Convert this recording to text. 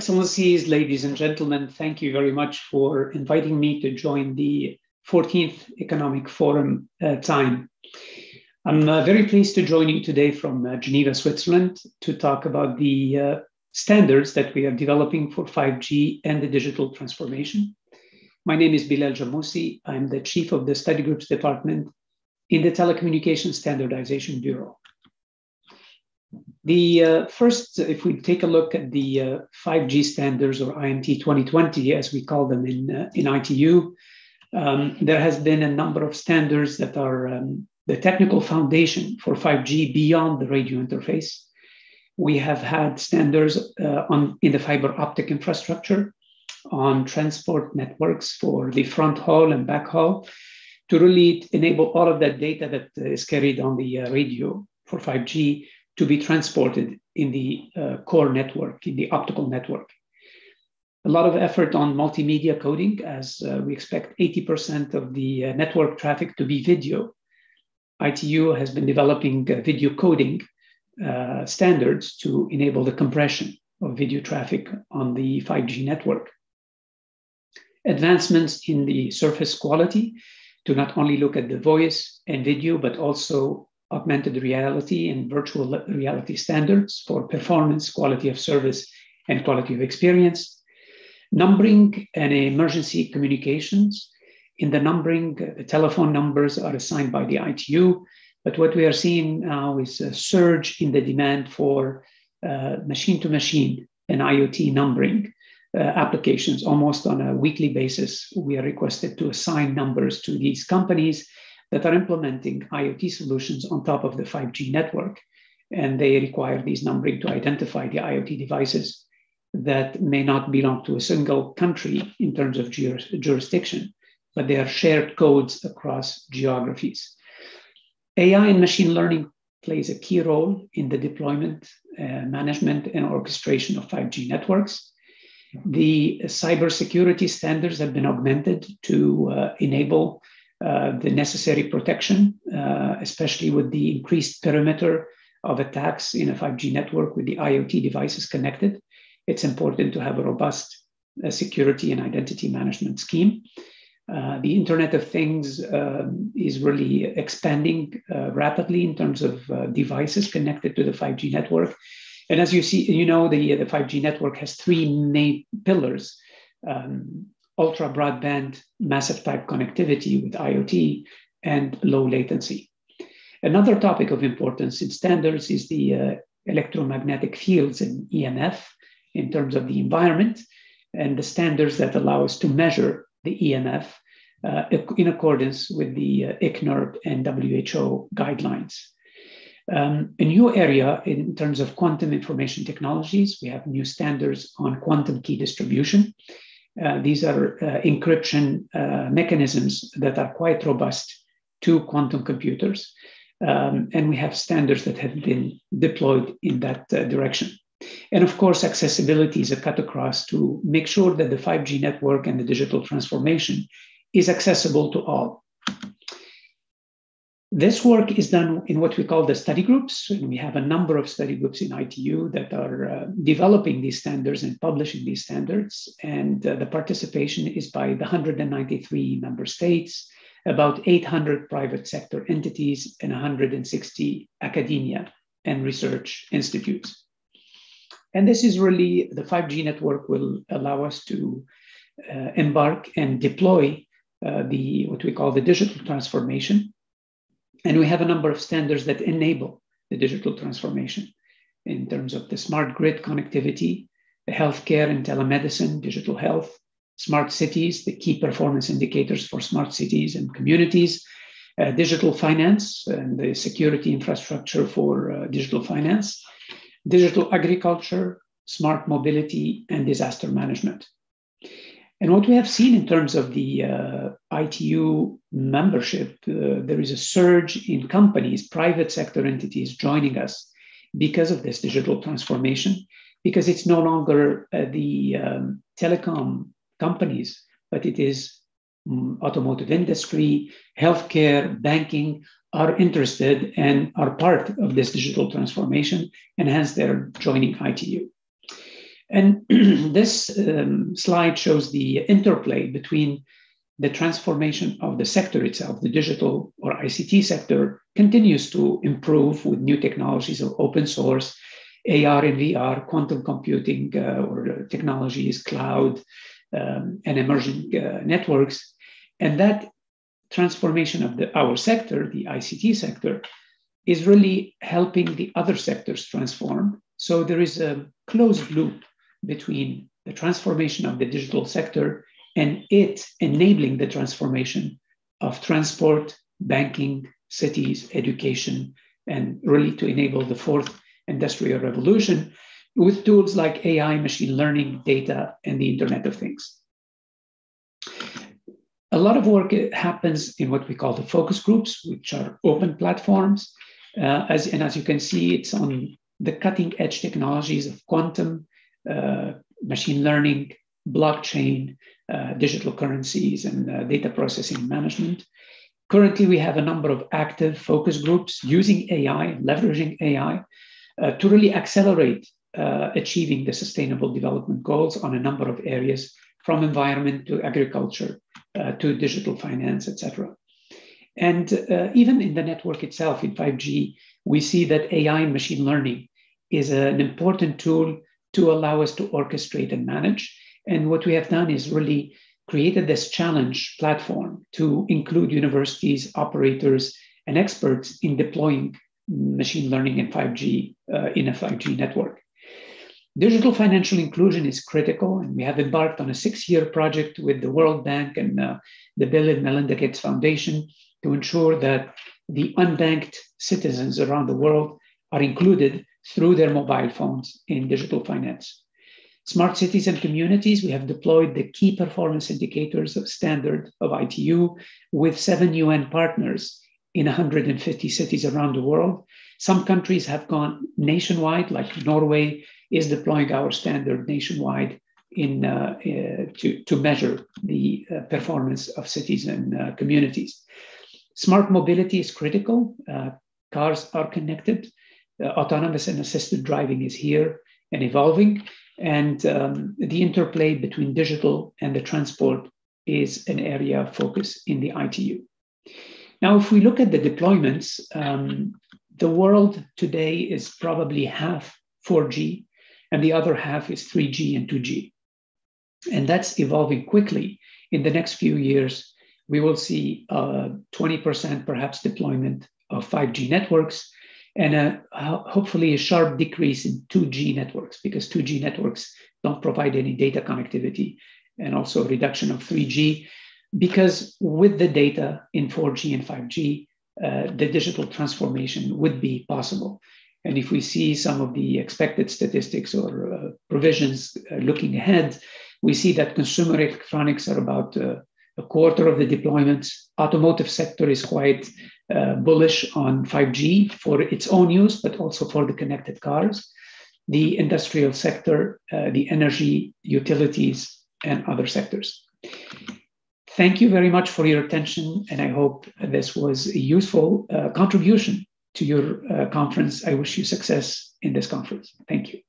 Excellencies, ladies and gentlemen, thank you very much for inviting me to join the 14th Economic Forum time. I'm very pleased to join you today from Geneva, Switzerland, to talk about the standards that we are developing for 5G and the digital transformation. My name is Bilel Jamousi. I'm the chief of the study groups department in the Telecommunications Standardization Bureau. The first, if we take a look at the 5G standards, or IMT 2020, as we call them in ITU, there has been a number of standards that are the technical foundation for 5G beyond the radio interface. We have had standards in the fiber optic infrastructure, on transport networks for the front haul and back haul, to really enable all of that data that is carried on the radio for 5G to be transported in the core network, in the optical network. A lot of effort on multimedia coding, as we expect 80% of the network traffic to be video. ITU has been developing video coding standards to enable the compression of video traffic on the 5G network. Advancements in the surface quality to not only look at the voice and video, but also augmented reality and virtual reality standards for performance, quality of service, and quality of experience. Numbering and emergency communications. In the numbering, the telephone numbers are assigned by the ITU, but what we are seeing now is a surge in the demand for machine-to-machine and IoT numbering applications. Almost on a weekly basis, we are requested to assign numbers to these companies that are implementing IoT solutions on top of the 5G network. And they require these numbering to identify the IoT devices that may not belong to a single country in terms of jurisdiction, but they are shared codes across geographies. AI and machine learning plays a key role in the deployment, management, and orchestration of 5G networks. The cybersecurity standards have been augmented to enable the necessary protection, especially with the increased perimeter of attacks in a 5G network with the IoT devices connected. It's important to have a robust security and identity management scheme. The Internet of Things is really expanding rapidly in terms of devices connected to the 5G network. And as you see, the 5G network has three main pillars: ultra broadband, massive type connectivity with IoT, and low latency. Another topic of importance in standards is the electromagnetic fields and EMF in terms of the environment, and the standards that allow us to measure the EMF in accordance with the ICNIRP and WHO guidelines. A new area in terms of quantum information technologies, we have new standards on quantum key distribution. These are encryption mechanisms that are quite robust to quantum computers. And we have standards that have been deployed in that direction. And of course, accessibility is a cut across to make sure that the 5G network and the digital transformation is accessible to all. This work is done in what we call the study groups. And we have a number of study groups in ITU that are developing these standards and publishing these standards. And the participation is by the 193 member states, about 800 private sector entities, and 160 academia and research institutes. And this is really, the 5G network will allow us to embark and deploy what we call the digital transformation. And we have a number of standards that enable the digital transformation in terms of the smart grid connectivity, the healthcare and telemedicine, digital health, smart cities, the key performance indicators for smart cities and communities, digital finance and the security infrastructure for digital finance, digital agriculture, smart mobility, and disaster management. And what we have seen in terms of the ITU membership, there is a surge in companies, private sector entities joining us because of this digital transformation, because it's no longer the telecom companies, but it is automotive industry, healthcare, banking are interested and are part of this digital transformation, and hence they're joining ITU. And this slide shows the interplay between the transformation of the sector itself. The digital or ICT sector continues to improve with new technologies of open source, AR and VR, quantum computing or technologies, cloud, and emerging networks. And that transformation of our sector, the ICT sector, is really helping the other sectors transform. So there is a closed loop between the transformation of the digital sector and it enabling the transformation of transport, banking, cities, education, and really to enable the fourth industrial revolution with tools like AI, machine learning, data, and the Internet of Things. A lot of work happens in what we call the focus groups, which are open platforms. As you can see, it's on the cutting edge technologies of quantum, machine learning, blockchain, digital currencies, and data processing management. Currently, we have a number of active focus groups using AI, leveraging AI, to really accelerate achieving the sustainable development goals on a number of areas, from environment to agriculture to digital finance, etc. And even in the network itself, in 5G, we see that AI and machine learning is an important tool to allow us to orchestrate and manage. And what we have done is really created this challenge platform to include universities, operators, and experts in deploying machine learning and 5G in a 5G network. Digital financial inclusion is critical, and we have embarked on a 6-year project with the World Bank and the Bill and Melinda Gates Foundation to ensure that the unbanked citizens around the world are included through their mobile phones in digital finance. Smart cities and communities, we have deployed the key performance indicators of standard of ITU with 7 UN partners in 150 cities around the world. Some countries have gone nationwide, like Norway is deploying our standard nationwide to measure the performance of cities and communities. Smart mobility is critical. Cars are connected. Autonomous and assisted driving is here and evolving. And the interplay between digital and the transport is an area of focus in the ITU. Now, if we look at the deployments, the world today is probably half 4G, and the other half is 3G and 2G. And that's evolving quickly. In the next few years, we will see 20% perhaps deployment of 5G networks, and hopefully a sharp decrease in 2G networks, because 2G networks don't provide any data connectivity, and also a reduction of 3G, because with the data in 4G and 5G, the digital transformation would be possible. And if we see some of the expected statistics or provisions looking ahead, we see that consumer electronics are about a quarter of the deployments. Automotive sector is quite bullish on 5G for its own use, but also for the connected cars. The industrial sector, the energy, utilities, and other sectors. Thank you very much for your attention, and I hope this was a useful contribution to your conference. I wish you success in this conference. Thank you.